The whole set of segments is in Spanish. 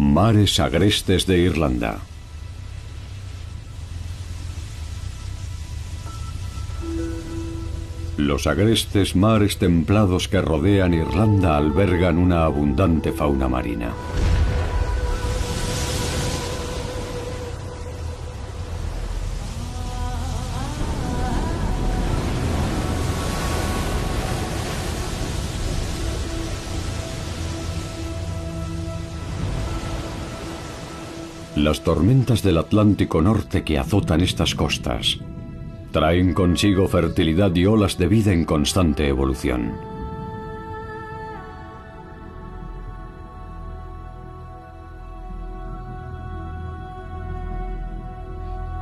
Mares agrestes de Irlanda. Los agrestes mares templados que rodean Irlanda albergan una abundante fauna marina. Las tormentas del Atlántico Norte que azotan estas costas traen consigo fertilidad y olas de vida en constante evolución.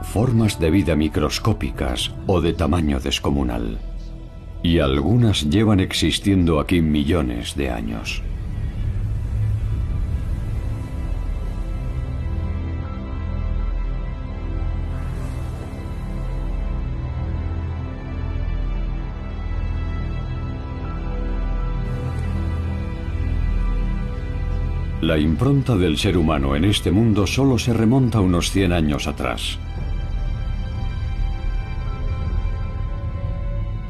Formas de vida microscópicas o de tamaño descomunal. Y algunas llevan existiendo aquí millones de años. La impronta del ser humano en este mundo solo se remonta unos 100 años atrás.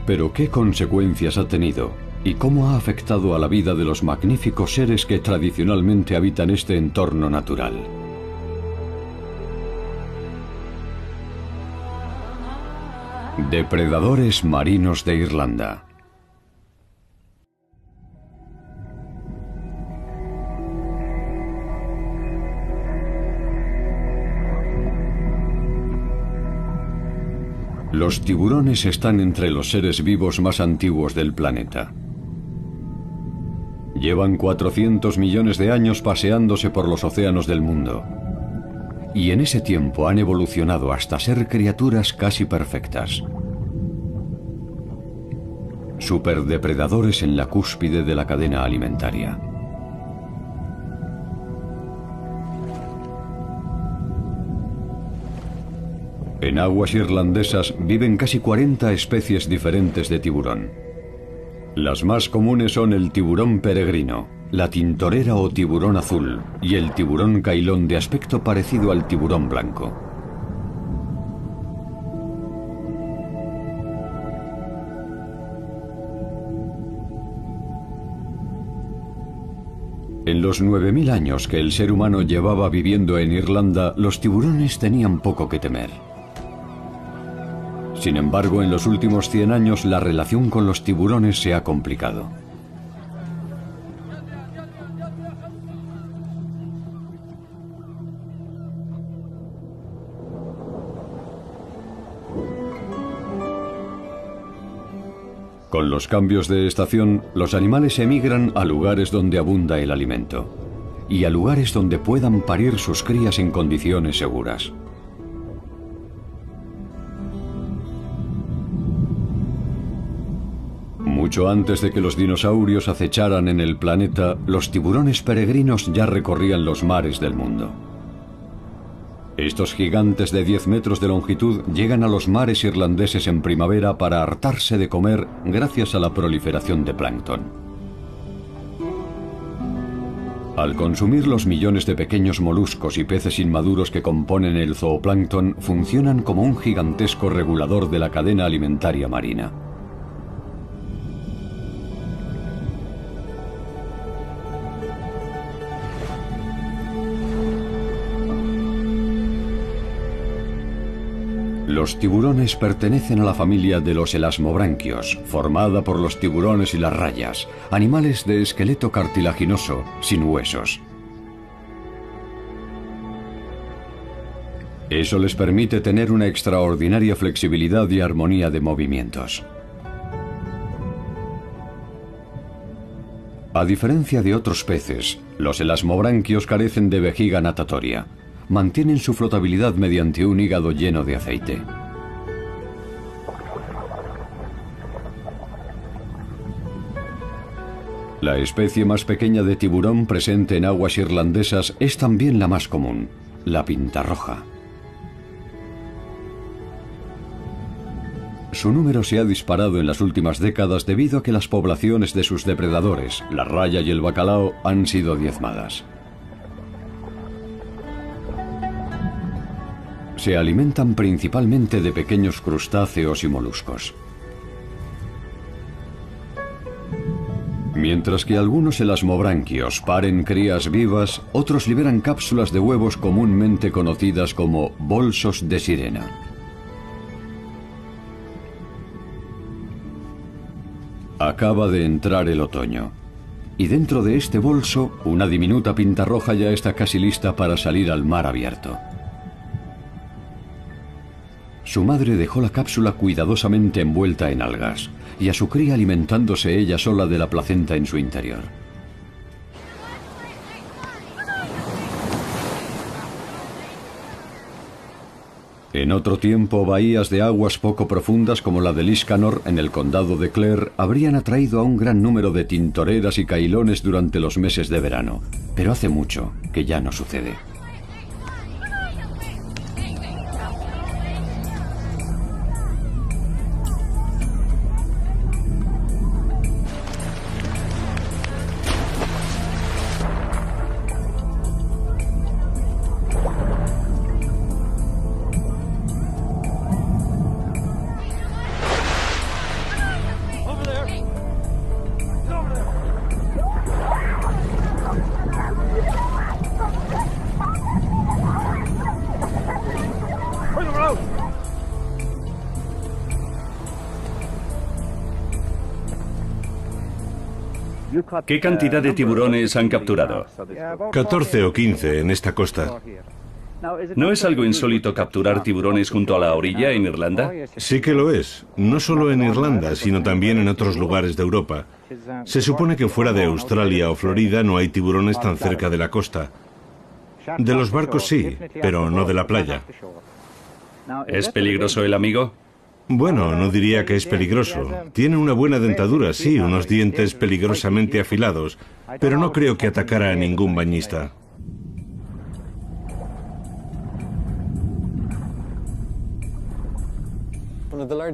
Pero ¿qué consecuencias ha tenido y cómo ha afectado a la vida de los magníficos seres que tradicionalmente habitan este entorno natural? Depredadores marinos de Irlanda. Los tiburones están entre los seres vivos más antiguos del planeta. Llevan 400 millones de años paseándose por los océanos del mundo. Y en ese tiempo han evolucionado hasta ser criaturas casi perfectas. Superdepredadores en la cúspide de la cadena alimentaria. En aguas irlandesas viven casi 40 especies diferentes de tiburón. Las más comunes son el tiburón peregrino, la tintorera o tiburón azul y el tiburón cailón de aspecto parecido al tiburón blanco. En los 9000 años que el ser humano llevaba viviendo en Irlanda, los tiburones tenían poco que temer. Sin embargo, en los últimos 100 años la relación con los tiburones se ha complicado. Con los cambios de estación, los animales emigran a lugares donde abunda el alimento y a lugares donde puedan parir sus crías en condiciones seguras. Mucho antes de que los dinosaurios acecharan en el planeta, los tiburones peregrinos ya recorrían los mares del mundo. Estos gigantes de 10 metros de longitud llegan a los mares irlandeses en primavera para hartarse de comer gracias a la proliferación de plancton. Al consumir los millones de pequeños moluscos y peces inmaduros que componen el zooplancton, funcionan como un gigantesco regulador de la cadena alimentaria marina. Los tiburones pertenecen a la familia de los elasmobranquios, formada por los tiburones y las rayas, animales de esqueleto cartilaginoso, sin huesos. Eso les permite tener una extraordinaria flexibilidad y armonía de movimientos. A diferencia de otros peces, los elasmobranquios carecen de vejiga natatoria. Mantienen su flotabilidad mediante un hígado lleno de aceite. La especie más pequeña de tiburón presente en aguas irlandesas es también la más común, la pintarroja. Su número se ha disparado en las últimas décadas debido a que las poblaciones de sus depredadores, la raya y el bacalao, han sido diezmadas. se alimentan principalmente de pequeños crustáceos y moluscos. Mientras que algunos elasmobranquios paren crías vivas, otros liberan cápsulas de huevos comúnmente conocidas como bolsos de sirena. Acaba de entrar el otoño, y dentro de este bolso, una diminuta pintarroja ya está casi lista para salir al mar abierto. Su madre dejó la cápsula cuidadosamente envuelta en algas, y a su cría alimentándose ella sola de la placenta en su interior. En otro tiempo, bahías de aguas poco profundas como la de Liscanor en el condado de Clare habrían atraído a un gran número de tintoreras y cailones durante los meses de verano, pero hace mucho que ya no sucede. ¿Qué cantidad de tiburones han capturado? 14 o 15 en esta costa. ¿No es algo insólito capturar tiburones junto a la orilla en Irlanda? Sí que lo es, no solo en Irlanda, sino también en otros lugares de Europa. Se supone que fuera de Australia o Florida no hay tiburones tan cerca de la costa. De los barcos sí, pero no de la playa. ¿Es peligroso el amigo? Bueno, no diría que es peligroso. Tiene una buena dentadura, sí, unos dientes peligrosamente afilados, pero no creo que atacara a ningún bañista.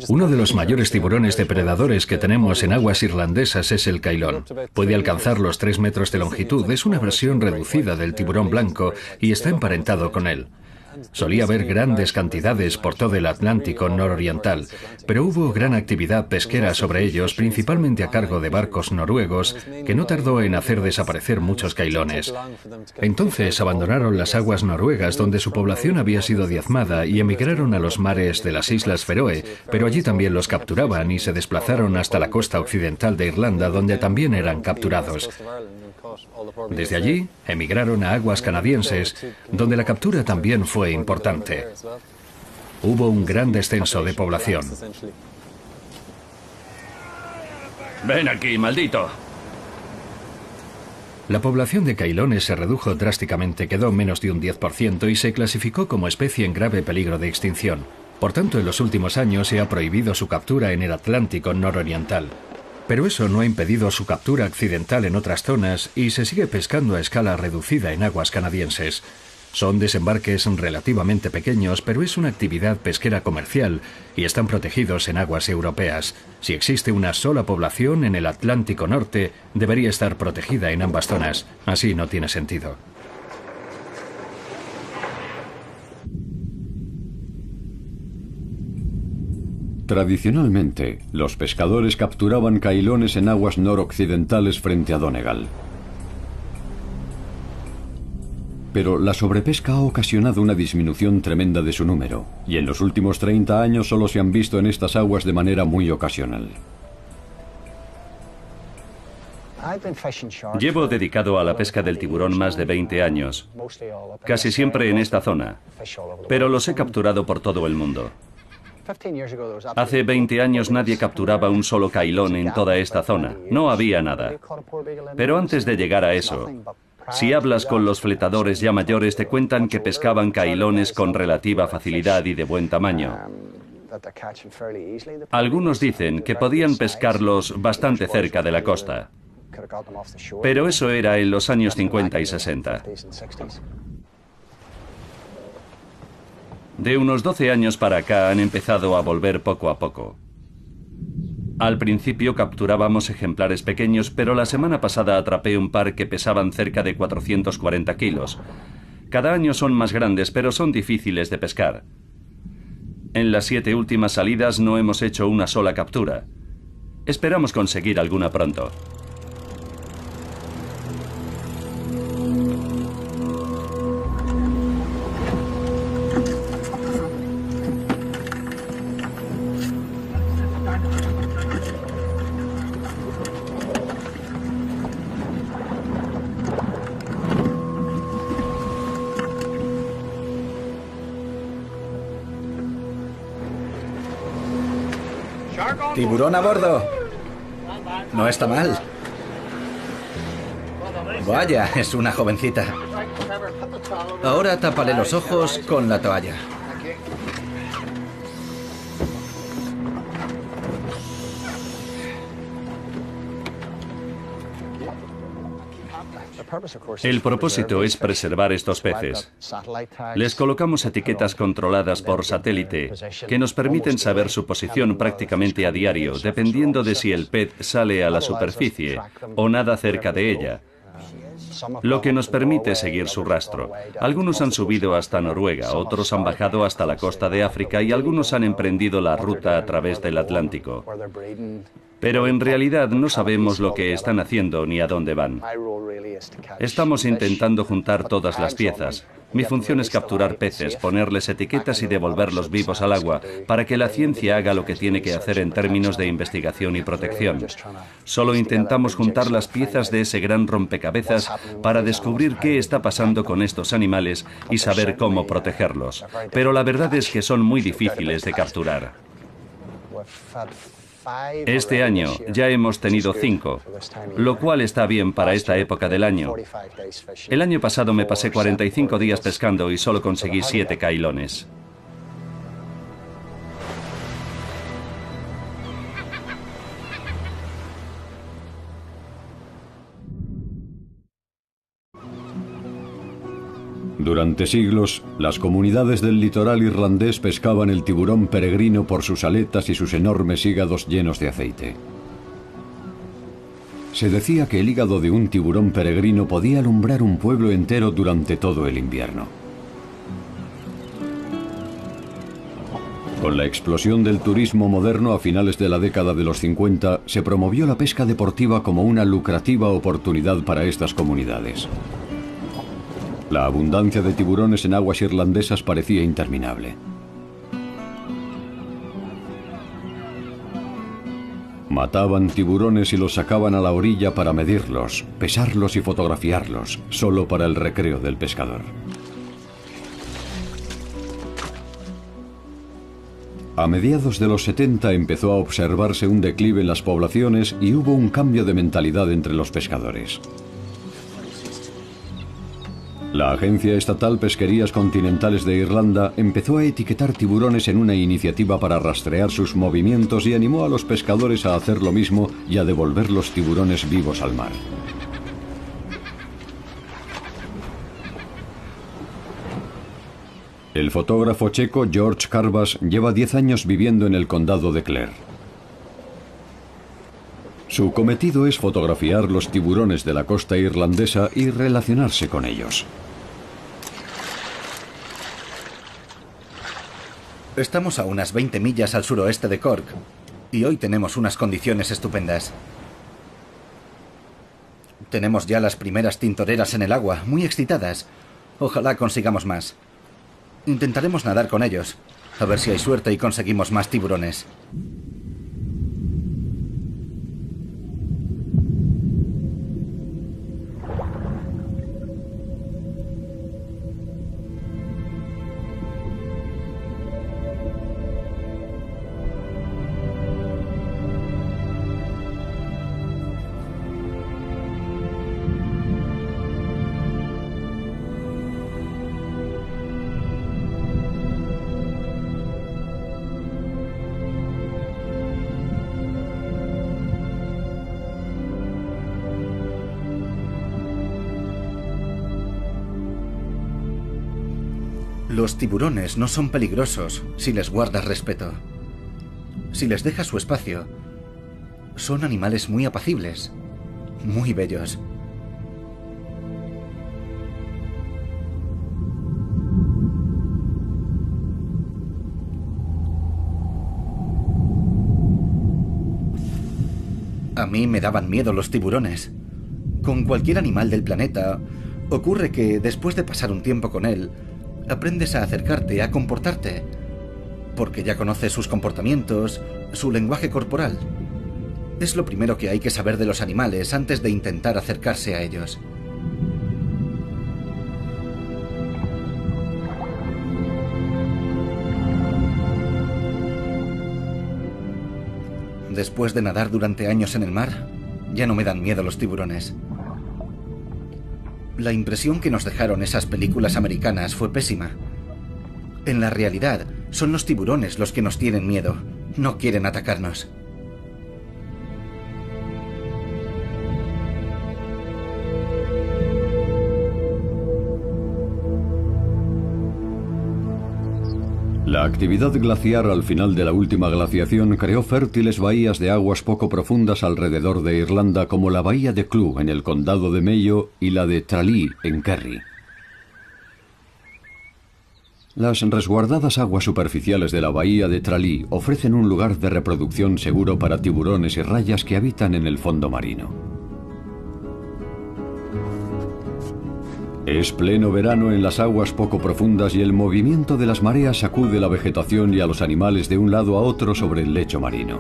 Uno de los mayores tiburones depredadores que tenemos en aguas irlandesas es el cailón. Puede alcanzar los 3 metros de longitud, es una versión reducida del tiburón blanco y está emparentado con él. Solía haber grandes cantidades por todo el Atlántico nororiental, pero hubo gran actividad pesquera sobre ellos, principalmente a cargo de barcos noruegos, que no tardó en hacer desaparecer muchos cailones. Entonces abandonaron las aguas noruegas, donde su población había sido diezmada, y emigraron a los mares de las Islas Feroe, pero allí también los capturaban y se desplazaron hasta la costa occidental de Irlanda, donde también eran capturados. Desde allí, emigraron a aguas canadienses, donde la captura también fue importante. Hubo un gran descenso de población. Ven aquí, maldito. La población de cailones se redujo drásticamente, quedó menos de un 10% y se clasificó como especie en grave peligro de extinción. Por tanto, en los últimos años se ha prohibido su captura en el Atlántico nororiental. Pero eso no ha impedido su captura accidental en otras zonas y se sigue pescando a escala reducida en aguas canadienses. Son desembarques relativamente pequeños, pero es una actividad pesquera comercial y están protegidos en aguas europeas. Si existe una sola población en el Atlántico Norte, debería estar protegida en ambas zonas. Así no tiene sentido. Tradicionalmente, los pescadores capturaban cailones en aguas noroccidentales frente a Donegal. Pero la sobrepesca ha ocasionado una disminución tremenda de su número, y en los últimos 30 años solo se han visto en estas aguas de manera muy ocasional. Llevo dedicado a la pesca del tiburón más de 20 años, casi siempre en esta zona, pero los he capturado por todo el mundo. Hace 20 años nadie capturaba un solo cailón en toda esta zona, no había nada. Pero antes de llegar a eso, si hablas con los fletadores ya mayores te cuentan que pescaban cailones con relativa facilidad y de buen tamaño. Algunos dicen que podían pescarlos bastante cerca de la costa, pero eso era en los años 50 y 60. De unos 12 años para acá han empezado a volver poco a poco. Al principio capturábamos ejemplares pequeños, pero la semana pasada atrapé un par que pesaban cerca de 440 kilos. Cada año son más grandes, pero son difíciles de pescar. En las 7 últimas salidas no hemos hecho una sola captura. Esperamos conseguir alguna pronto. ¡Tiburón a bordo! No está mal. Vaya, es una jovencita. Ahora tápale los ojos con la toalla. El propósito es preservar estos peces. Les colocamos etiquetas controladas por satélite que nos permiten saber su posición prácticamente a diario, dependiendo de si el pez sale a la superficie o nada cerca de ella, lo que nos permite seguir su rastro. Algunos han subido hasta Noruega, otros han bajado hasta la costa de África y algunos han emprendido la ruta a través del Atlántico. Pero en realidad no sabemos lo que están haciendo ni a dónde van. Estamos intentando juntar todas las piezas. Mi función es capturar peces, ponerles etiquetas y devolverlos vivos al agua, para que la ciencia haga lo que tiene que hacer en términos de investigación y protección. Solo intentamos juntar las piezas de ese gran rompecabezas para descubrir qué está pasando con estos animales y saber cómo protegerlos. Pero la verdad es que son muy difíciles de capturar. Este año ya hemos tenido 5, lo cual está bien para esta época del año. El año pasado me pasé 45 días pescando y solo conseguí 7 cailones. Durante siglos, las comunidades del litoral irlandés pescaban el tiburón peregrino por sus aletas y sus enormes hígados llenos de aceite. Se decía que el hígado de un tiburón peregrino podía alumbrar un pueblo entero durante todo el invierno. Con la explosión del turismo moderno a finales de la década de los 50, se promovió la pesca deportiva como una lucrativa oportunidad para estas comunidades. La abundancia de tiburones en aguas irlandesas parecía interminable. Mataban tiburones y los sacaban a la orilla para medirlos, pesarlos y fotografiarlos, solo para el recreo del pescador. A mediados de los 70 empezó a observarse un declive en las poblaciones y hubo un cambio de mentalidad entre los pescadores. La Agencia Estatal Pesquerías Continentales de Irlanda empezó a etiquetar tiburones en una iniciativa para rastrear sus movimientos y animó a los pescadores a hacer lo mismo y a devolver los tiburones vivos al mar. El fotógrafo checo George Karbas lleva 10 años viviendo en el condado de Clare. Su cometido es fotografiar los tiburones de la costa irlandesa y relacionarse con ellos. Estamos a unas 20 millas al suroeste de Cork y hoy tenemos unas condiciones estupendas. Tenemos ya las primeras tintoreras en el agua, muy excitadas. Ojalá consigamos más. Intentaremos nadar con ellos, a ver si hay suerte y conseguimos más tiburones. Los tiburones no son peligrosos si les guardas respeto. Si les dejas su espacio, son animales muy apacibles, muy bellos. mí me daban miedo los tiburones. Con cualquier animal del planeta, ocurre que después de pasar un tiempo con él, aprendes a acercarte, a comportarte, porque ya conoces sus comportamientos, su lenguaje corporal. Es lo primero que hay que saber de los animales antes de intentar acercarse a ellos. Después de nadar durante años en el mar, ya no me dan miedo los tiburones. La impresión que nos dejaron esas películas americanas fue pésima. En la realidad, son los tiburones los que nos tienen miedo. No quieren atacarnos. La actividad glaciar al final de la última glaciación creó fértiles bahías de aguas poco profundas alrededor de Irlanda, como la bahía de Clew en el condado de Mayo y la de Tralee en Kerry. Las resguardadas aguas superficiales de la bahía de Tralee ofrecen un lugar de reproducción seguro para tiburones y rayas que habitan en el fondo marino. Es pleno verano en las aguas poco profundas y el movimiento de las mareas sacude la vegetación y a los animales de un lado a otro sobre el lecho marino.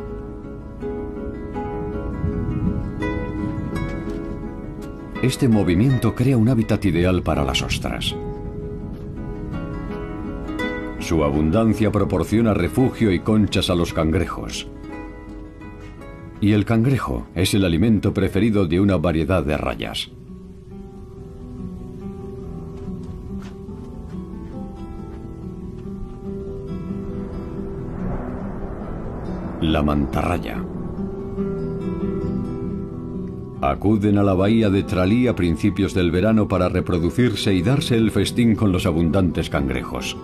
Este movimiento crea un hábitat ideal para las ostras. Su abundancia proporciona refugio y conchas a los cangrejos. Y el cangrejo es el alimento preferido de una variedad de rayas. La mantarraya. Acuden a la bahía de Tralee a principios del verano para reproducirse y darse el festín con los abundantes cangrejos.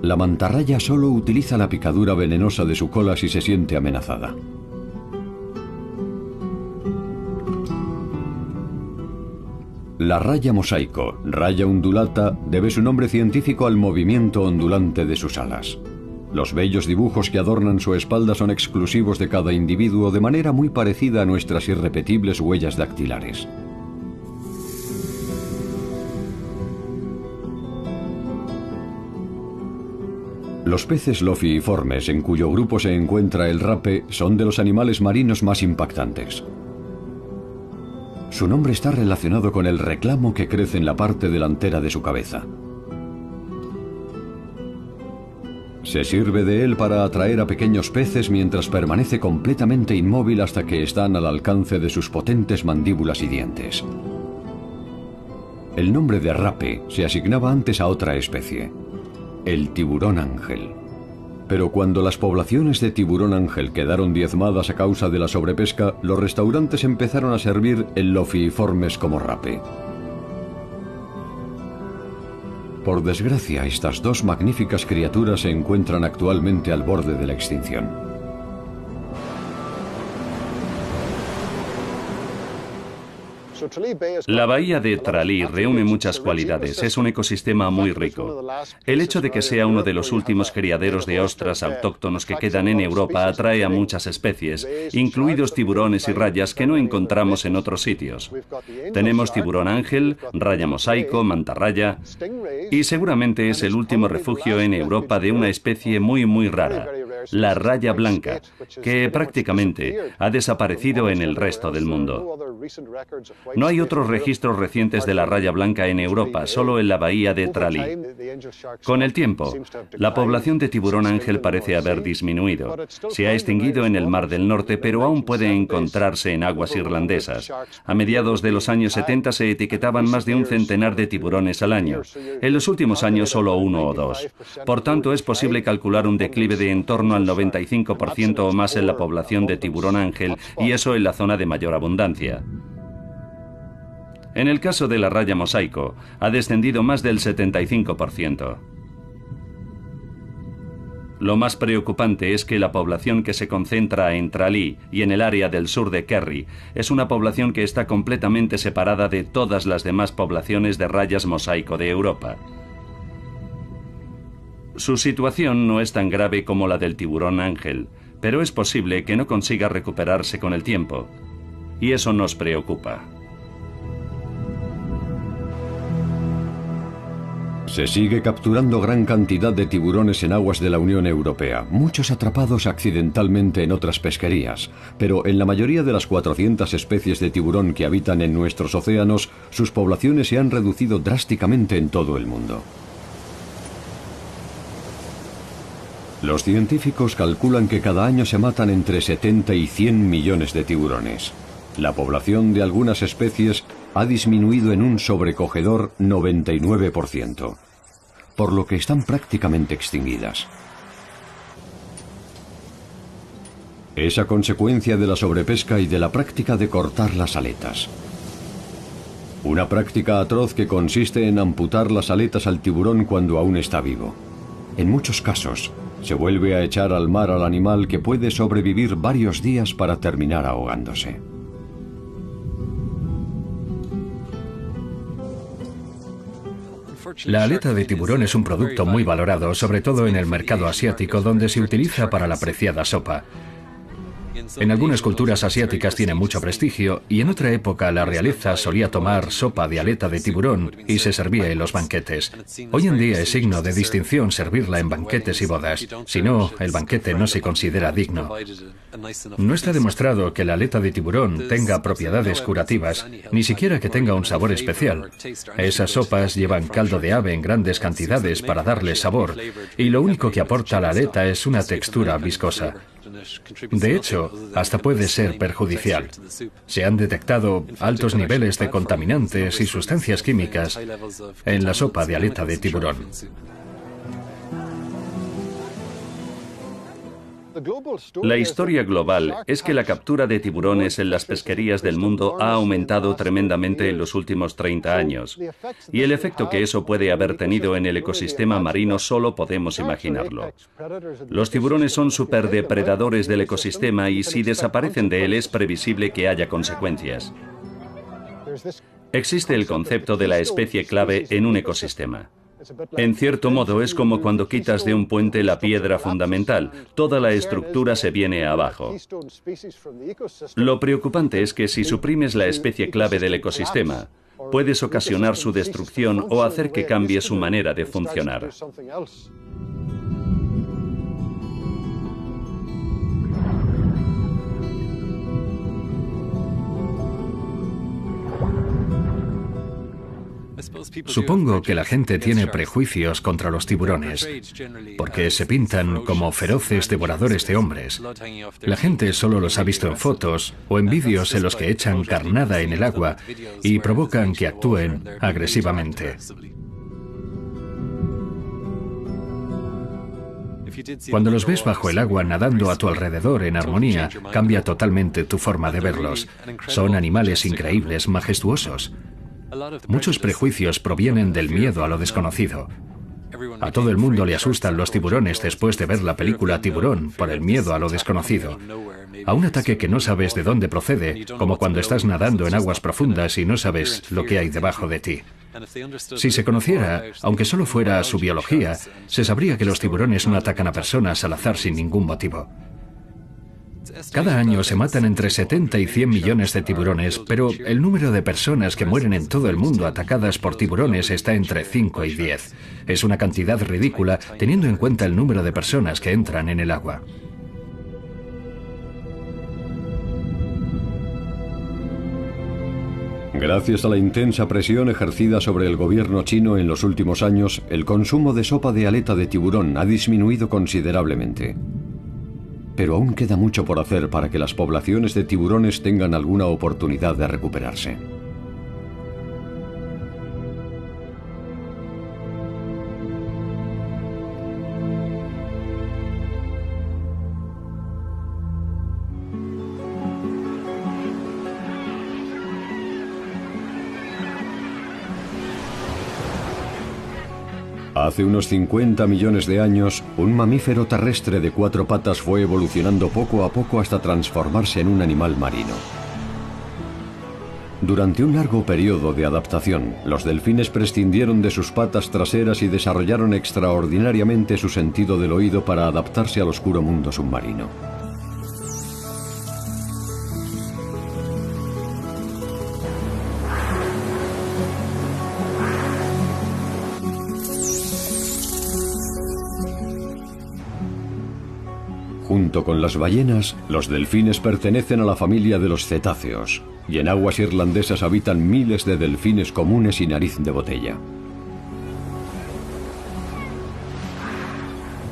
La mantarraya solo utiliza la picadura venenosa de su cola si se siente amenazada. La raya mosaico, raya undulata, debe su nombre científico al movimiento ondulante de sus alas. Los bellos dibujos que adornan su espalda son exclusivos de cada individuo, de manera muy parecida a nuestras irrepetibles huellas dactilares. Los peces lofiiformes, en cuyo grupo se encuentra el rape, son de los animales marinos más impactantes. Su nombre está relacionado con el reclamo que crece en la parte delantera de su cabeza. Se sirve de él para atraer a pequeños peces mientras permanece completamente inmóvil hasta que están al alcance de sus potentes mandíbulas y dientes. El nombre de rape se asignaba antes a otra especie, el tiburón ángel. Pero cuando las poblaciones de tiburón ángel quedaron diezmadas a causa de la sobrepesca, los restaurantes empezaron a servir el lofiiformes como rape. Por desgracia, estas dos magníficas criaturas se encuentran actualmente al borde de la extinción. La bahía de Tralee reúne muchas cualidades, es un ecosistema muy rico. El hecho de que sea uno de los últimos criaderos de ostras autóctonos que quedan en Europa atrae a muchas especies, incluidos tiburones y rayas que no encontramos en otros sitios. Tenemos tiburón ángel, raya mosaico, mantarraya, y seguramente es el último refugio en Europa de una especie muy rara, la raya blanca, que prácticamente ha desaparecido en el resto del mundo. No hay otros registros recientes de la raya blanca en Europa, solo en la bahía de Tralee. Con el tiempo, la población de tiburón ángel parece haber disminuido. Se ha extinguido en el Mar del Norte, pero aún puede encontrarse en aguas irlandesas. A mediados de los años 70 se etiquetaban más de un centenar de tiburones al año. En los últimos años solo 1 o 2. Por tanto, es posible calcular un declive de en torno al 95% o más en la población de tiburón ángel, y eso en la zona de mayor abundancia. En el caso de la raya mosaico, ha descendido más del 75%. Lo más preocupante es que la población que se concentra en Tralee y en el área del sur de Kerry es una población que está completamente separada de todas las demás poblaciones de rayas mosaico de Europa. Su situación no es tan grave como la del tiburón ángel, pero es posible que no consiga recuperarse con el tiempo, y eso nos preocupa. Se sigue capturando gran cantidad de tiburones en aguas de la Unión Europea, muchos atrapados accidentalmente en otras pesquerías, pero en la mayoría de las 400 especies de tiburón que habitan en nuestros océanos, sus poblaciones se han reducido drásticamente en todo el mundo. Los científicos calculan que cada año se matan entre 70 y 100 millones de tiburones. La población de algunas especies ha disminuido en un sobrecogedor 99%, por lo que están prácticamente extinguidas. Es a consecuencia de la sobrepesca y de la práctica de cortar las aletas. Una práctica atroz que consiste en amputar las aletas al tiburón cuando aún está vivo. En muchos casos, se vuelve a echar al mar al animal que puede sobrevivir varios días para terminar ahogándose. La aleta de tiburón es un producto muy valorado, sobre todo en el mercado asiático, donde se utiliza para la preciada sopa. En algunas culturas asiáticas tiene mucho prestigio y en otra época la realeza solía tomar sopa de aleta de tiburón y se servía en los banquetes. Hoy en día es signo de distinción servirla en banquetes y bodas, si no, el banquete no se considera digno. No está demostrado que la aleta de tiburón tenga propiedades curativas, ni siquiera que tenga un sabor especial. Esas sopas llevan caldo de ave en grandes cantidades para darle sabor, y lo único que aporta la aleta es una textura viscosa. De hecho, hasta puede ser perjudicial. Se han detectado altos niveles de contaminantes y sustancias químicas en la sopa de aleta de tiburón. La historia global es que la captura de tiburones en las pesquerías del mundo ha aumentado tremendamente en los últimos 30 años, y el efecto que eso puede haber tenido en el ecosistema marino solo podemos imaginarlo. Los tiburones son superdepredadores del ecosistema y si desaparecen de él es previsible que haya consecuencias. Existe el concepto de la especie clave en un ecosistema. En cierto modo es como cuando quitas de un puente la piedra fundamental, toda la estructura se viene abajo. Lo preocupante es que si suprimes la especie clave del ecosistema, puedes ocasionar su destrucción o hacer que cambie su manera de funcionar. Supongo que la gente tiene prejuicios contra los tiburones, porque se pintan como feroces devoradores de hombres. La gente solo los ha visto en fotos o en vídeos en los que echan carnada en el agua y provocan que actúen agresivamente. Cuando los ves bajo el agua nadando a tu alrededor en armonía, cambia totalmente tu forma de verlos. Son animales increíbles, majestuosos. Muchos prejuicios provienen del miedo a lo desconocido. A todo el mundo le asustan los tiburones después de ver la película Tiburón por el miedo a lo desconocido. A un ataque que no sabes de dónde procede, como cuando estás nadando en aguas profundas y no sabes lo que hay debajo de ti. Si se conociera, aunque solo fuera su biología, se sabría que los tiburones no atacan a personas al azar sin ningún motivo. Cada año se matan entre 70 y 100 millones de tiburones, pero el número de personas que mueren en todo el mundo atacadas por tiburones está entre 5 y 10. Es una cantidad ridícula teniendo en cuenta el número de personas que entran en el agua. Gracias a la intensa presión ejercida sobre el gobierno chino en los últimos años, el consumo de sopa de aleta de tiburón ha disminuido considerablemente. Pero aún queda mucho por hacer para que las poblaciones de tiburones tengan alguna oportunidad de recuperarse. Hace unos 50 millones de años, un mamífero terrestre de 4 patas fue evolucionando poco a poco hasta transformarse en un animal marino. Durante un largo periodo de adaptación, los delfines prescindieron de sus patas traseras y desarrollaron extraordinariamente su sentido del oído para adaptarse al oscuro mundo submarino. Junto con las ballenas, los delfines pertenecen a la familia de los cetáceos, y en aguas irlandesas habitan miles de delfines comunes y nariz de botella.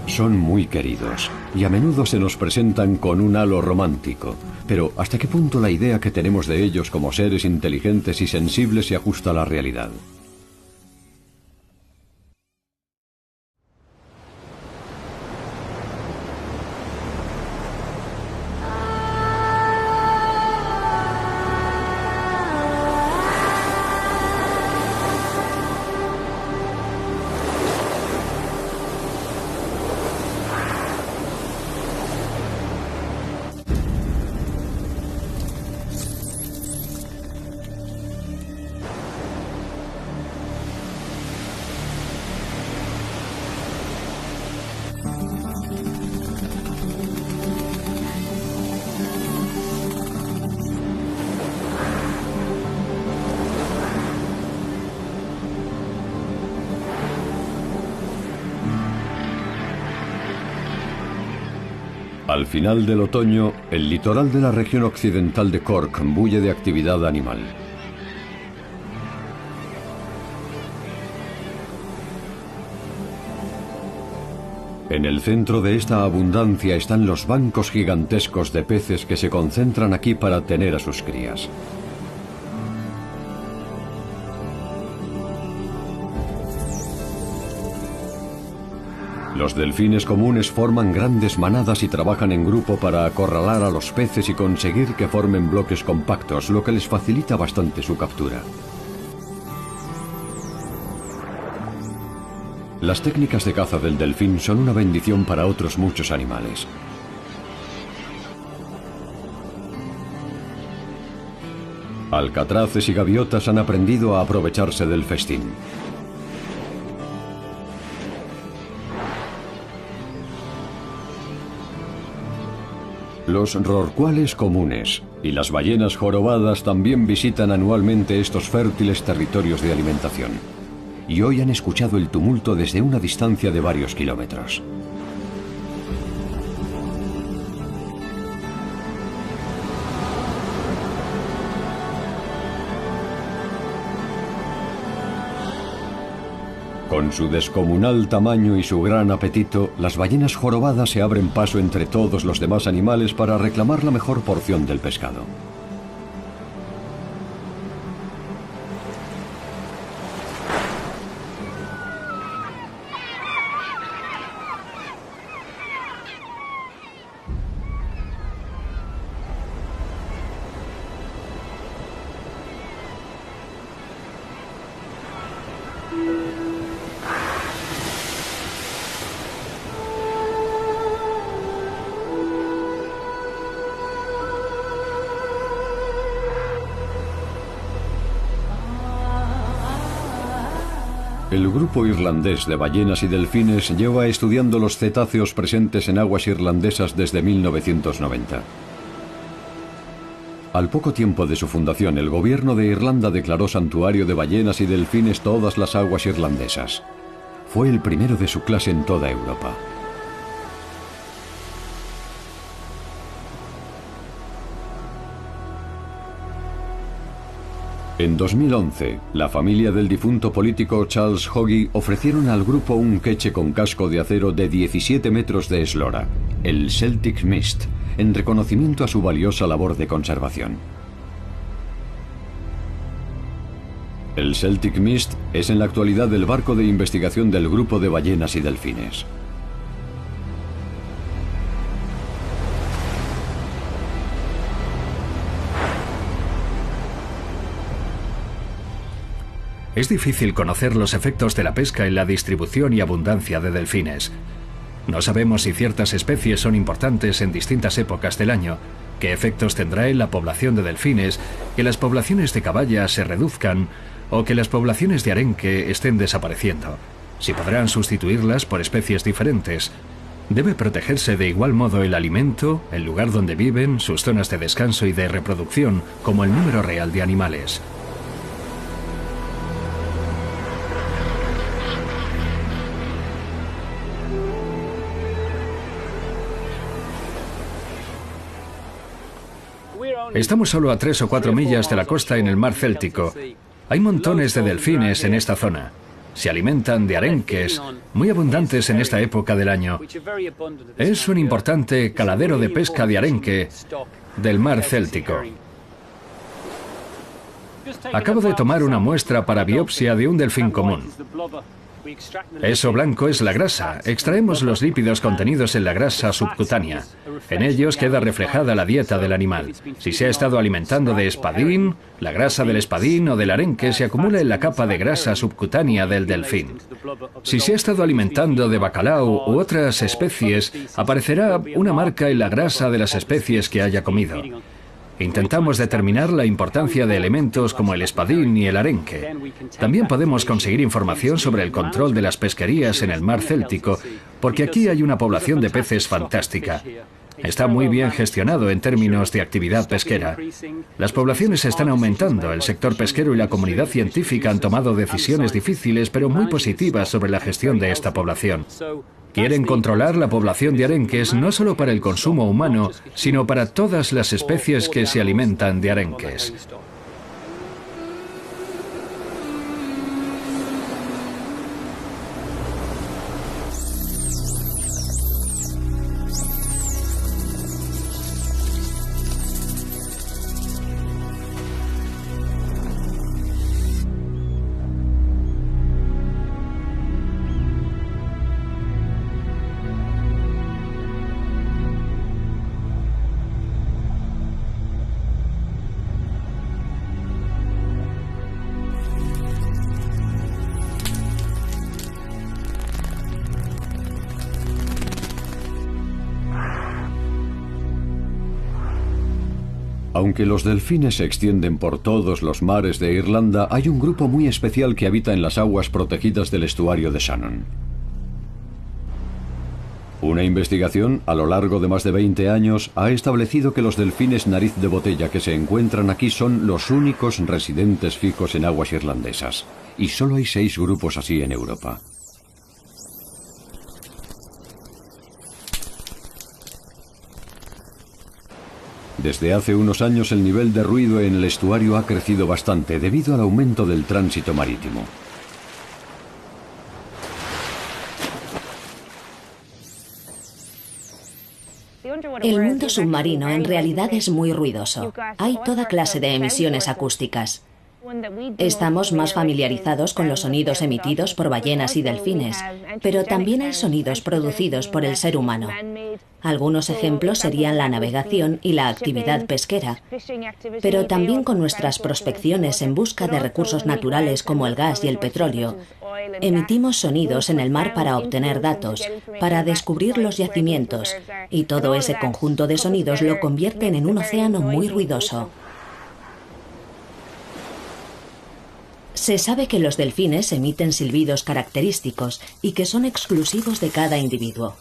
Son muy queridos, y a menudo se nos presentan con un halo romántico, pero ¿hasta qué punto la idea que tenemos de ellos como seres inteligentes y sensibles se ajusta a la realidad? Al final del otoño, el litoral de la región occidental de Cork bulle de actividad animal. En el centro de esta abundancia están los bancos gigantescos de peces que se concentran aquí para tener a sus crías. Los delfines comunes forman grandes manadas y trabajan en grupo para acorralar a los peces y conseguir que formen bloques compactos, lo que les facilita bastante su captura. Las técnicas de caza del delfín son una bendición para otros muchos animales. Alcatraces y gaviotas han aprendido a aprovecharse del festín. Los rorcuales comunes y las ballenas jorobadas también visitan anualmente estos fértiles territorios de alimentación. Y hoy han escuchado el tumulto desde una distancia de varios kilómetros. Con su descomunal tamaño y su gran apetito, las ballenas jorobadas se abren paso entre todos los demás animales para reclamar la mejor porción del pescado. El grupo irlandés de ballenas y delfines lleva estudiando los cetáceos presentes en aguas irlandesas desde 1990. Al poco tiempo de su fundación, el gobierno de Irlanda declaró santuario de ballenas y delfines todas las aguas irlandesas. Fue el primero de su clase en toda Europa. En 2011, la familia del difunto político Charles Haughey ofrecieron al grupo un queche con casco de acero de 17 metros de eslora, el Celtic Mist, en reconocimiento a su valiosa labor de conservación. El Celtic Mist es en la actualidad el barco de investigación del grupo de ballenas y delfines. Es difícil conocer los efectos de la pesca en la distribución y abundancia de delfines. No sabemos si ciertas especies son importantes en distintas épocas del año, qué efectos tendrá en la población de delfines, que las poblaciones de caballa se reduzcan o que las poblaciones de arenque estén desapareciendo, si podrán sustituirlas por especies diferentes. Debe protegerse de igual modo el alimento, el lugar donde viven, sus zonas de descanso y de reproducción, como el número real de animales. Estamos solo a 3 o 4 millas de la costa en el mar Céltico. Hay montones de delfines en esta zona. Se alimentan de arenques, muy abundantes en esta época del año. Es un importante caladero de pesca de arenque del mar Céltico. Acabo de tomar una muestra para biopsia de un delfín común. Eso blanco es la grasa. Extraemos los lípidos contenidos en la grasa subcutánea. En ellos queda reflejada la dieta del animal. Si se ha estado alimentando de espadín, la grasa del espadín o del arenque se acumula en la capa de grasa subcutánea del delfín. Si se ha estado alimentando de bacalao u otras especies, aparecerá una marca en la grasa de las especies que haya comido. Intentamos determinar la importancia de elementos como el espadín y el arenque. También podemos conseguir información sobre el control de las pesquerías en el mar Céltico, porque aquí hay una población de peces fantástica. Está muy bien gestionado en términos de actividad pesquera. Las poblaciones están aumentando, el sector pesquero y la comunidad científica han tomado decisiones difíciles pero muy positivas sobre la gestión de esta población. Quieren controlar la población de arenques no solo para el consumo humano, sino para todas las especies que se alimentan de arenques. Aunque los delfines se extienden por todos los mares de Irlanda, hay un grupo muy especial que habita en las aguas protegidas del estuario de Shannon. Una investigación a lo largo de más de 20 años ha establecido que los delfines nariz de botella que se encuentran aquí son los únicos residentes fijos en aguas irlandesas. Y solo hay 6 grupos así en Europa. Desde hace unos años el nivel de ruido en el estuario ha crecido bastante debido al aumento del tránsito marítimo. El mundo submarino en realidad es muy ruidoso. Hay toda clase de emisiones acústicas. Estamos más familiarizados con los sonidos emitidos por ballenas y delfines, pero también hay sonidos producidos por el ser humano. Algunos ejemplos serían la navegación y la actividad pesquera, pero también con nuestras prospecciones en busca de recursos naturales como el gas y el petróleo. Emitimos sonidos en el mar para obtener datos, para descubrir los yacimientos, y todo ese conjunto de sonidos lo convierten en un océano muy ruidoso. Se sabe que los delfines emiten silbidos característicos y que son exclusivos de cada individuo.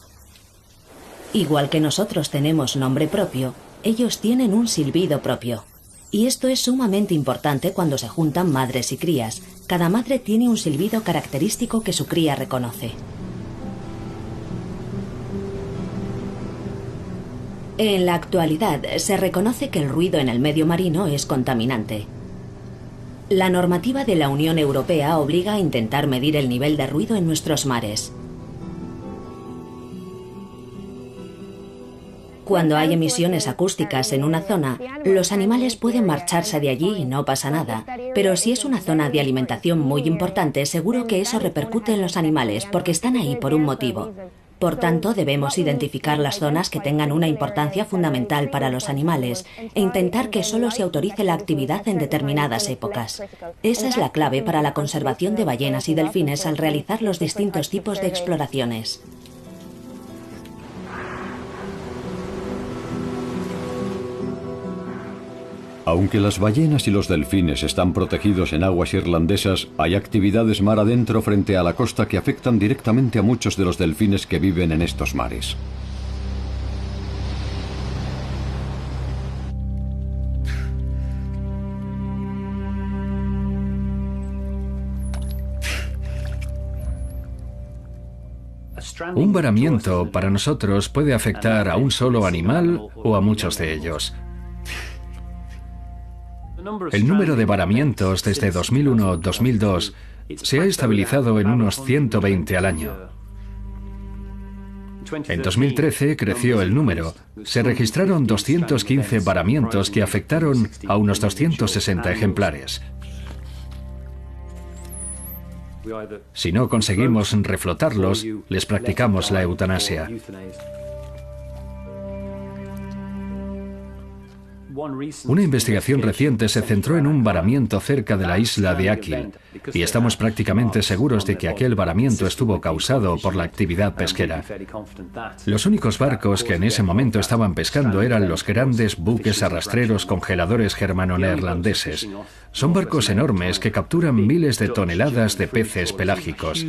Igual que nosotros tenemos nombre propio, ellos tienen un silbido propio. Y esto es sumamente importante cuando se juntan madres y crías. Cada madre tiene un silbido característico que su cría reconoce. En la actualidad, se reconoce que el ruido en el medio marino es contaminante. La normativa de la Unión Europea obliga a intentar medir el nivel de ruido en nuestros mares. Cuando hay emisiones acústicas en una zona, los animales pueden marcharse de allí y no pasa nada. Pero si es una zona de alimentación muy importante, seguro que eso repercute en los animales porque están ahí por un motivo. Por tanto, debemos identificar las zonas que tengan una importancia fundamental para los animales e intentar que solo se autorice la actividad en determinadas épocas. Esa es la clave para la conservación de ballenas y delfines al realizar los distintos tipos de exploraciones. Aunque las ballenas y los delfines están protegidos en aguas irlandesas, hay actividades mar adentro frente a la costa que afectan directamente a muchos de los delfines que viven en estos mares. Un varamiento para nosotros puede afectar a un solo animal o a muchos de ellos. El número de varamientos desde 2001-2002 se ha estabilizado en unos 120 al año. En 2013 creció el número. Se registraron 215 varamientos que afectaron a unos 260 ejemplares. Si no conseguimos reflotarlos, les practicamos la eutanasia. Una investigación reciente se centró en un varamiento cerca de la isla de Achill, y estamos prácticamente seguros de que aquel varamiento estuvo causado por la actividad pesquera. Los únicos barcos que en ese momento estaban pescando eran los grandes buques arrastreros congeladores germano-neerlandeses. Son barcos enormes que capturan miles de toneladas de peces pelágicos.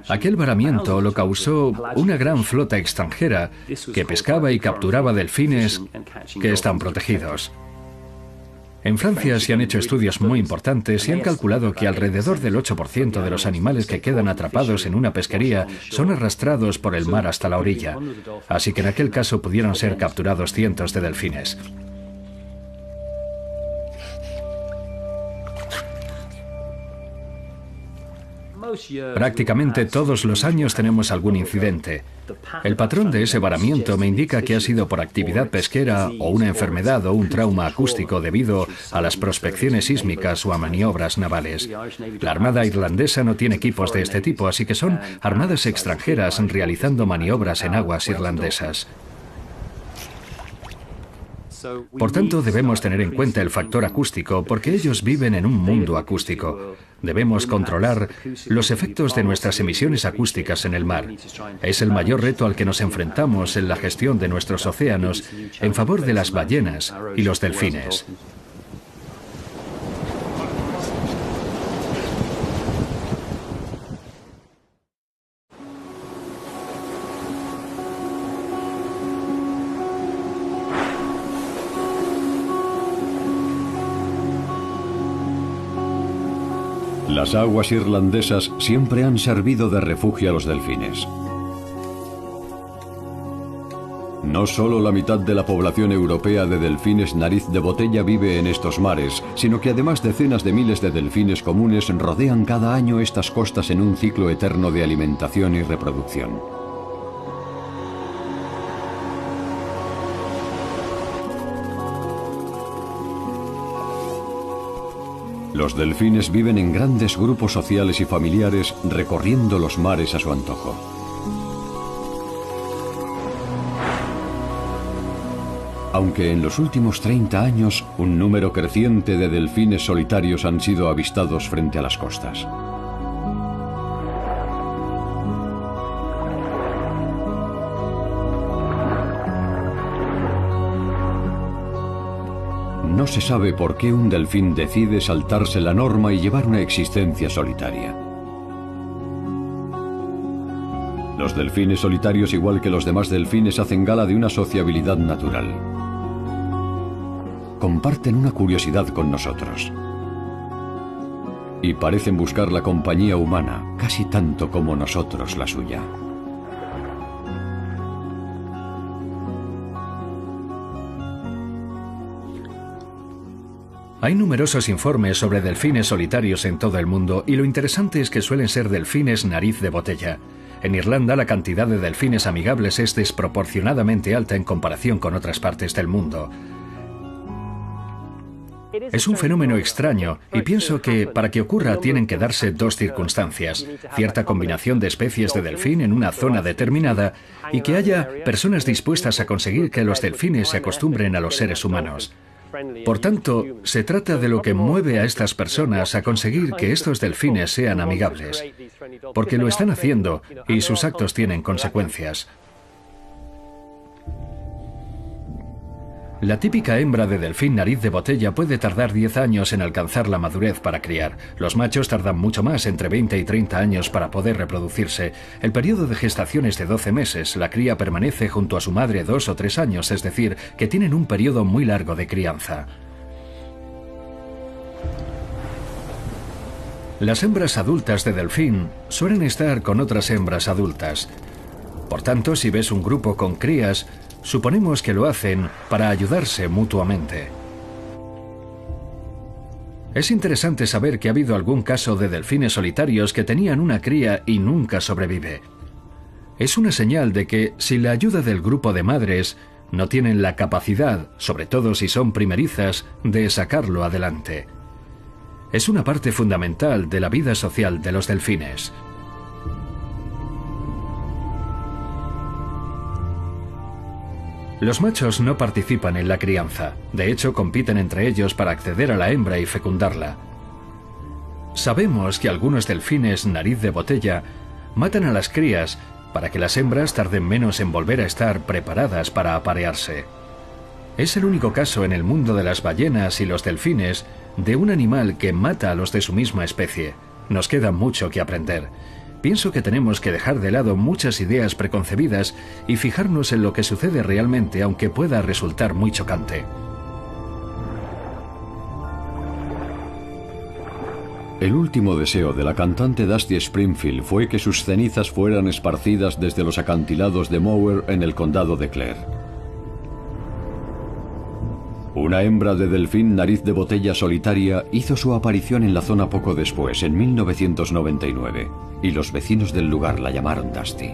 Aquel varamiento lo causó una gran flota extranjera que pescaba y capturaba delfines que están protegidos. En Francia se han hecho estudios muy importantes y han calculado que alrededor del 8% de los animales que quedan atrapados en una pesquería son arrastrados por el mar hasta la orilla. Así que en aquel caso pudieron ser capturados cientos de delfines. Prácticamente todos los años tenemos algún incidente. El patrón de ese varamiento me indica que ha sido por actividad pesquera o una enfermedad o un trauma acústico debido a las prospecciones sísmicas o a maniobras navales. La Armada irlandesa no tiene equipos de este tipo, así que son armadas extranjeras realizando maniobras en aguas irlandesas. Por tanto, debemos tener en cuenta el factor acústico porque ellos viven en un mundo acústico. Debemos controlar los efectos de nuestras emisiones acústicas en el mar. Es el mayor reto al que nos enfrentamos en la gestión de nuestros océanos en favor de las ballenas y los delfines. Las aguas irlandesas siempre han servido de refugio a los delfines. No solo la mitad de la población europea de delfines nariz de botella vive en estos mares, sino que además decenas de miles de delfines comunes rodean cada año estas costas en un ciclo eterno de alimentación y reproducción. Los delfines viven en grandes grupos sociales y familiares recorriendo los mares a su antojo. Aunque en los últimos 30 años un número creciente de delfines solitarios han sido avistados frente a las costas. No se sabe por qué un delfín decide saltarse la norma y llevar una existencia solitaria. Los delfines solitarios, igual que los demás delfines, hacen gala de una sociabilidad natural. Comparten una curiosidad con nosotros. Y parecen buscar la compañía humana, casi tanto como nosotros la suya. Hay numerosos informes sobre delfines solitarios en todo el mundo y lo interesante es que suelen ser delfines nariz de botella. En Irlanda la cantidad de delfines amigables es desproporcionadamente alta en comparación con otras partes del mundo. Es un fenómeno extraño y pienso que para que ocurra tienen que darse dos circunstancias: cierta combinación de especies de delfín en una zona determinada y que haya personas dispuestas a conseguir que los delfines se acostumbren a los seres humanos. Por tanto, se trata de lo que mueve a estas personas a conseguir que estos delfines sean amigables, porque lo están haciendo y sus actos tienen consecuencias. La típica hembra de delfín nariz de botella puede tardar 10 años en alcanzar la madurez para criar. Los machos tardan mucho más, entre 20 y 30 años, para poder reproducirse. El periodo de gestación es de 12 meses. La cría permanece junto a su madre 2 o 3 años, es decir, que tienen un periodo muy largo de crianza. Las hembras adultas de delfín suelen estar con otras hembras adultas. Por tanto, si ves un grupo con crías, suponemos que lo hacen para ayudarse mutuamente. Es interesante saber que ha habido algún caso de delfines solitarios que tenían una cría y nunca sobrevive. Es una señal de que, sin la ayuda del grupo de madres, no tienen la capacidad, sobre todo si son primerizas, de sacarlo adelante. Es una parte fundamental de la vida social de los delfines. Los machos no participan en la crianza. De hecho, compiten entre ellos para acceder a la hembra y fecundarla. Sabemos que algunos delfines nariz de botella matan a las crías para que las hembras tarden menos en volver a estar preparadas para aparearse. Es el único caso en el mundo de las ballenas y los delfines de un animal que mata a los de su misma especie. Nos queda mucho que aprender. Pienso que tenemos que dejar de lado muchas ideas preconcebidas y fijarnos en lo que sucede realmente, aunque pueda resultar muy chocante. El último deseo de la cantante Dusty Springfield fue que sus cenizas fueran esparcidas desde los acantilados de Mower en el condado de Clare. Una hembra de delfín nariz de botella solitaria hizo su aparición en la zona poco después, en 1999, y los vecinos del lugar la llamaron Dusty.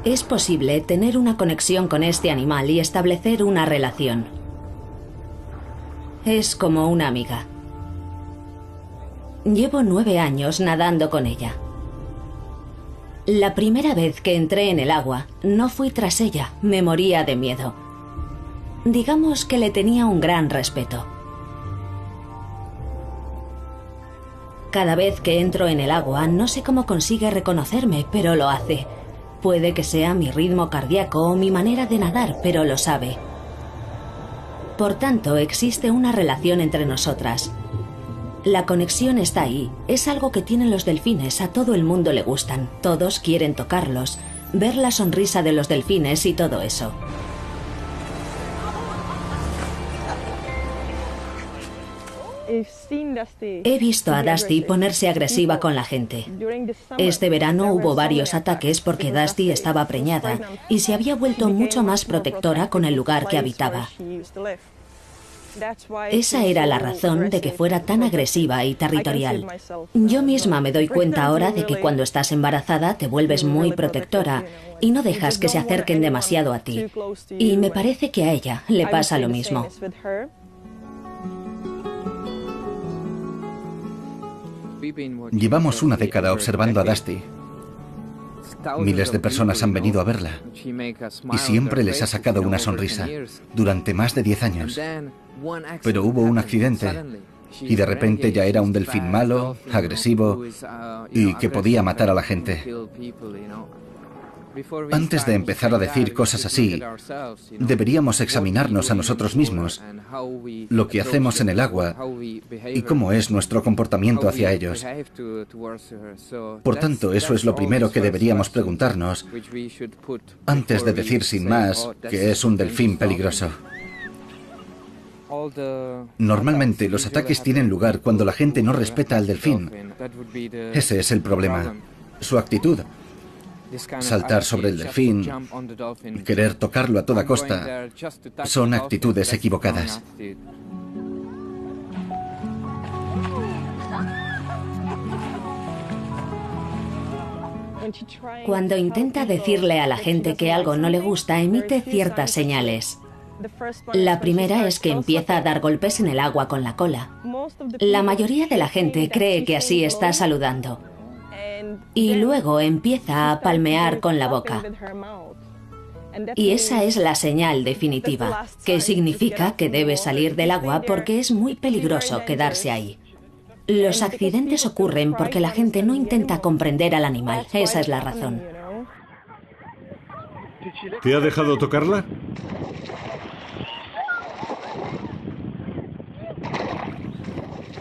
Es posible tener una conexión con este animal y establecer una relación. Es como una amiga. Llevo 9 años nadando con ella. La primera vez que entré en el agua, no fui tras ella, me moría de miedo. Digamos que le tenía un gran respeto. Cada vez que entro en el agua, no sé cómo consigue reconocerme, pero lo hace. Puede que sea mi ritmo cardíaco o mi manera de nadar, pero lo sabe. Por tanto, existe una relación entre nosotras. La conexión está ahí, es algo que tienen los delfines, a todo el mundo le gustan, todos quieren tocarlos, ver la sonrisa de los delfines y todo eso. He visto a Dusty ponerse agresiva con la gente. Este verano hubo varios ataques porque Dusty estaba preñada y se había vuelto mucho más protectora con el lugar que habitaba. Esa era la razón de que fuera tan agresiva y territorial. Yo misma me doy cuenta ahora de que cuando estás embarazada te vuelves muy protectora y no dejas que se acerquen demasiado a ti. Y me parece que a ella le pasa lo mismo. Llevamos una década observando a Dusty. Miles de personas han venido a verla y siempre les ha sacado una sonrisa durante más de 10 años. Pero hubo un accidente y de repente ya era un delfín malo, agresivo y que podía matar a la gente. Antes de empezar a decir cosas así, deberíamos examinarnos a nosotros mismos, lo que hacemos en el agua y cómo es nuestro comportamiento hacia ellos. Por tanto, eso es lo primero que deberíamos preguntarnos antes de decir sin más que es un delfín peligroso. Normalmente los ataques tienen lugar cuando la gente no respeta al delfín. Ese es el problema. Su actitud. Saltar sobre el delfín, querer tocarlo a toda costa, son actitudes equivocadas. Cuando intenta decirle a la gente que algo no le gusta, emite ciertas señales. La primera es que empieza a dar golpes en el agua con la cola. La mayoría de la gente cree que así está saludando. Y luego empieza a palmear con la boca. Y esa es la señal definitiva, que significa que debe salir del agua porque es muy peligroso quedarse ahí. Los accidentes ocurren porque la gente no intenta comprender al animal, esa es la razón. ¿Te ha dejado tocarla?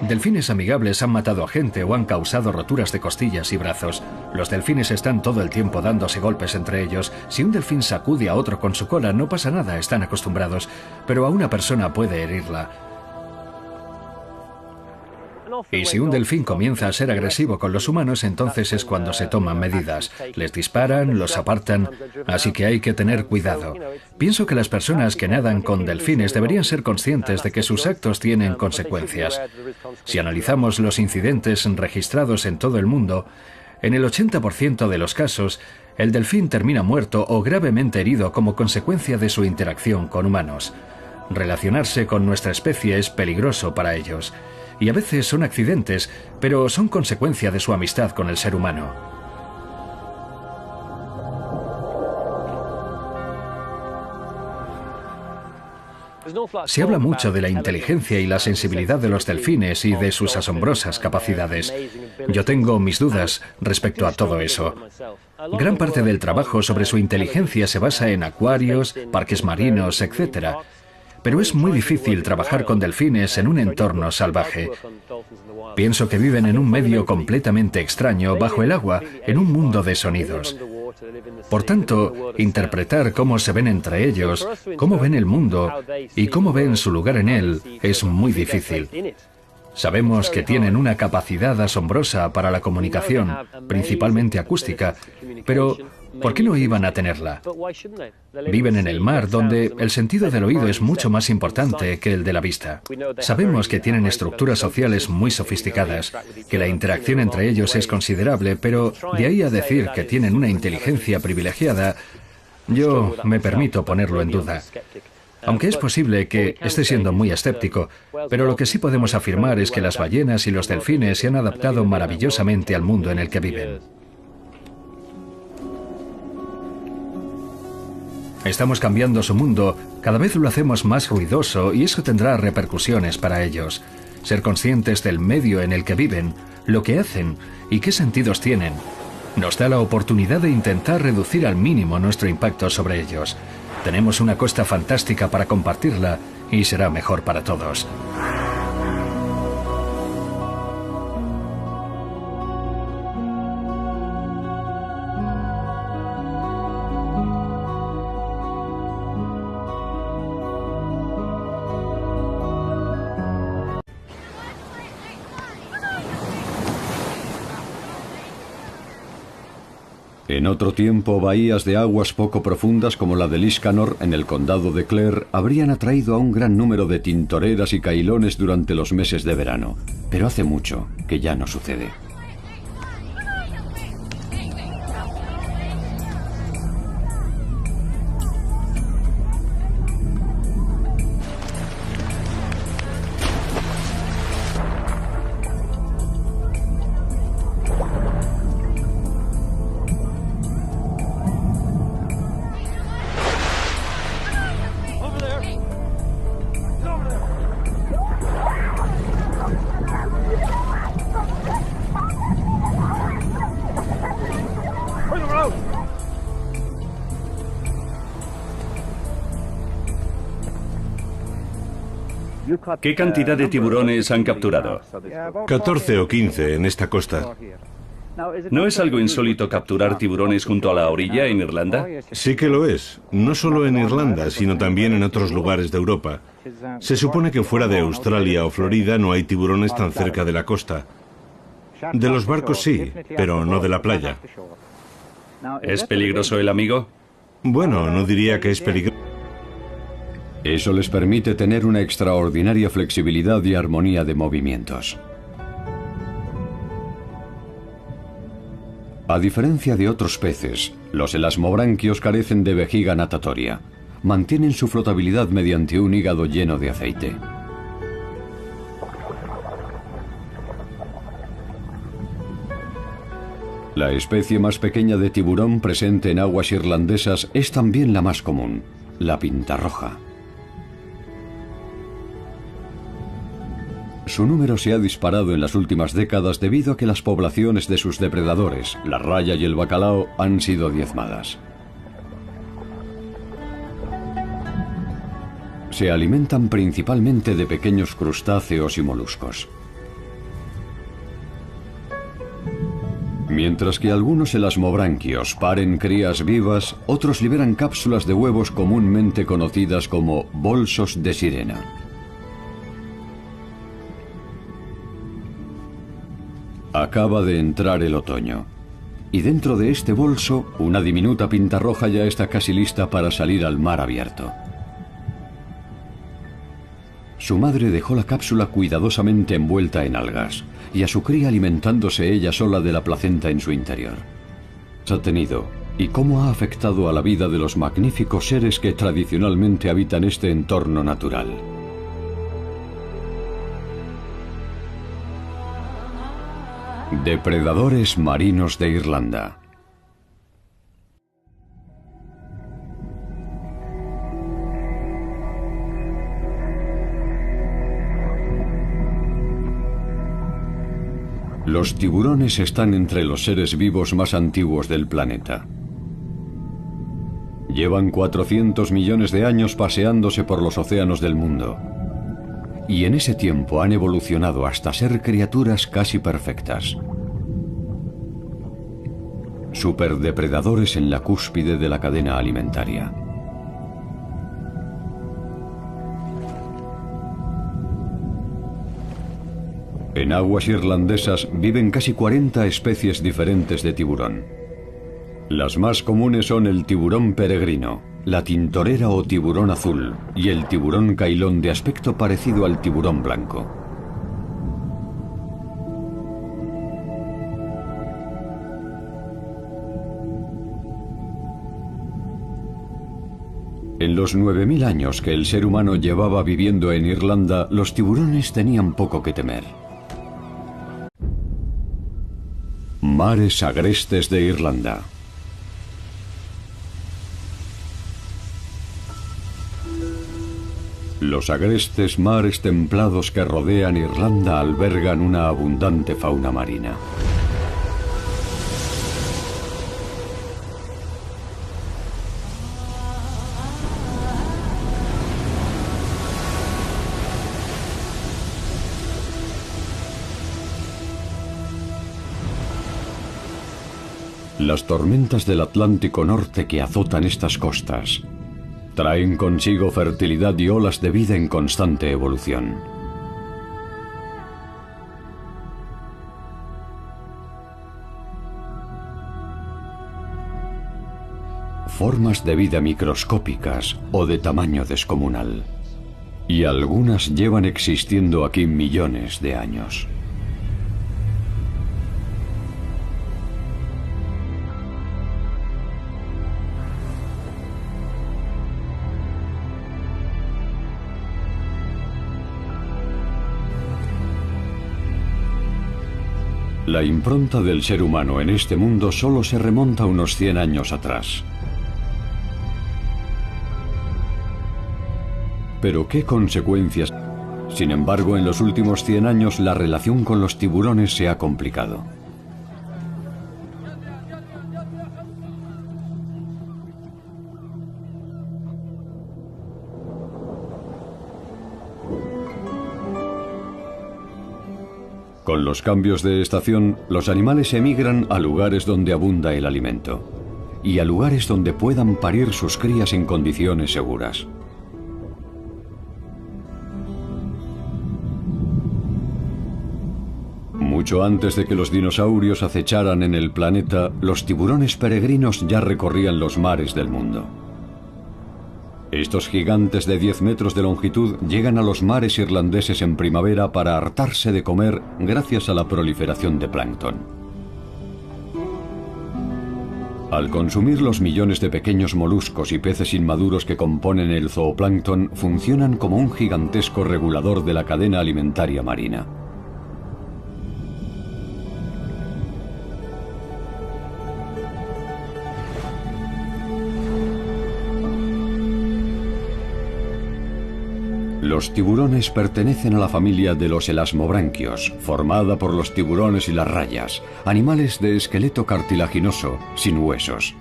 Delfines amigables han matado a gente o han causado roturas de costillas y brazos. Los delfines están todo el tiempo dándose golpes entre ellos. Si un delfín sacude a otro con su cola, no pasa nada, están acostumbrados. Pero a una persona puede herirla. Y si un delfín comienza a ser agresivo con los humanos, entonces es cuando se toman medidas. Les disparan, los apartan, así que hay que tener cuidado. Pienso que las personas que nadan con delfines deberían ser conscientes de que sus actos tienen consecuencias. Si analizamos los incidentes registrados en todo el mundo, en el 80% de los casos, el delfín termina muerto o gravemente herido como consecuencia de su interacción con humanos. Relacionarse con nuestra especie es peligroso para ellos. Y a veces son accidentes, pero son consecuencia de su amistad con el ser humano. Se habla mucho de la inteligencia y la sensibilidad de los delfines y de sus asombrosas capacidades. Yo tengo mis dudas respecto a todo eso. Gran parte del trabajo sobre su inteligencia se basa en acuarios, parques marinos, etc. Pero es muy difícil trabajar con delfines en un entorno salvaje. Pienso que viven en un medio completamente extraño, bajo el agua, en un mundo de sonidos. Por tanto, interpretar cómo se ven entre ellos, cómo ven el mundo y cómo ven su lugar en él es muy difícil. Sabemos que tienen una capacidad asombrosa para la comunicación, principalmente acústica, pero ¿por qué no iban a tenerla? Viven en el mar, donde el sentido del oído es mucho más importante que el de la vista. Sabemos que tienen estructuras sociales muy sofisticadas, que la interacción entre ellos es considerable, pero de ahí a decir que tienen una inteligencia privilegiada, yo me permito ponerlo en duda. Aunque es posible que esté siendo muy escéptico, pero lo que sí podemos afirmar es que las ballenas y los delfines se han adaptado maravillosamente al mundo en el que viven. Estamos cambiando su mundo, cada vez lo hacemos más ruidoso y eso tendrá repercusiones para ellos. Ser conscientes del medio en el que viven, lo que hacen y qué sentidos tienen, nos da la oportunidad de intentar reducir al mínimo nuestro impacto sobre ellos. Tenemos una costa fantástica para compartirla y será mejor para todos. En otro tiempo, bahías de aguas poco profundas como la de Liscanor, en el condado de Clare, habrían atraído a un gran número de tintoreras y cailones durante los meses de verano. Pero hace mucho que ya no sucede. ¿Qué cantidad de tiburones han capturado? 14 o 15 en esta costa. ¿No es algo insólito capturar tiburones junto a la orilla en Irlanda? Sí que lo es, no solo en Irlanda, sino también en otros lugares de Europa. Se supone que fuera de Australia o Florida no hay tiburones tan cerca de la costa. De los barcos sí, pero no de la playa. ¿Es peligroso el amigo? Bueno, no diría que es peligroso. Eso les permite tener una extraordinaria flexibilidad y armonía de movimientos. A diferencia de otros peces, los elasmobranquios carecen de vejiga natatoria. Mantienen su flotabilidad mediante un hígado lleno de aceite. La especie más pequeña de tiburón presente en aguas irlandesas es también la más común, la pintarroja. Su número se ha disparado en las últimas décadas debido a que las poblaciones de sus depredadores, la raya y el bacalao, han sido diezmadas. Se alimentan principalmente de pequeños crustáceos y moluscos. Mientras que algunos elasmobranquios paren crías vivas, otros liberan cápsulas de huevos comúnmente conocidas como bolsos de sirena. Acaba de entrar el otoño. Y dentro de este bolso, una diminuta pinta roja ya está casi lista para salir al mar abierto. Su madre dejó la cápsula cuidadosamente envuelta en algas, y a su cría alimentándose ella sola de la placenta en su interior. ¿Ha tenido y cómo ha afectado a la vida de los magníficos seres que tradicionalmente habitan este entorno natural? Depredadores marinos de Irlanda. Los tiburones están entre los seres vivos más antiguos del planeta. Llevan 400 millones de años paseándose por los océanos del mundo. Y en ese tiempo han evolucionado hasta ser criaturas casi perfectas. Superdepredadores en la cúspide de la cadena alimentaria. En aguas irlandesas viven casi 40 especies diferentes de tiburón. Las más comunes son el tiburón peregrino, la tintorera o tiburón azul y el tiburón cailón de aspecto parecido al tiburón blanco. En los 9000 años que el ser humano llevaba viviendo en Irlanda, los tiburones tenían poco que temer. Mares agrestes de Irlanda. Los agrestes mares templados que rodean Irlanda albergan una abundante fauna marina. Las tormentas del Atlántico Norte que azotan estas costas traen consigo fertilidad y olas de vida en constante evolución. Formas de vida microscópicas o de tamaño descomunal. Y algunas llevan existiendo aquí millones de años. La impronta del ser humano en este mundo solo se remonta unos 100 años atrás. ¿Pero qué consecuencias? Sin embargo, en los últimos 100 años la relación con los tiburones se ha complicado. Con los cambios de estación, los animales emigran a lugares donde abunda el alimento y a lugares donde puedan parir sus crías en condiciones seguras. Mucho antes de que los dinosaurios acecharan en el planeta, los tiburones peregrinos ya recorrían los mares del mundo. Estos gigantes de 10 metros de longitud llegan a los mares irlandeses en primavera para hartarse de comer gracias a la proliferación de plancton. Al consumir los millones de pequeños moluscos y peces inmaduros que componen el zooplancton, funcionan como un gigantesco regulador de la cadena alimentaria marina. Los tiburones pertenecen a la familia de los elasmobranquios, formada por los tiburones y las rayas, animales de esqueleto cartilaginoso, sin huesos.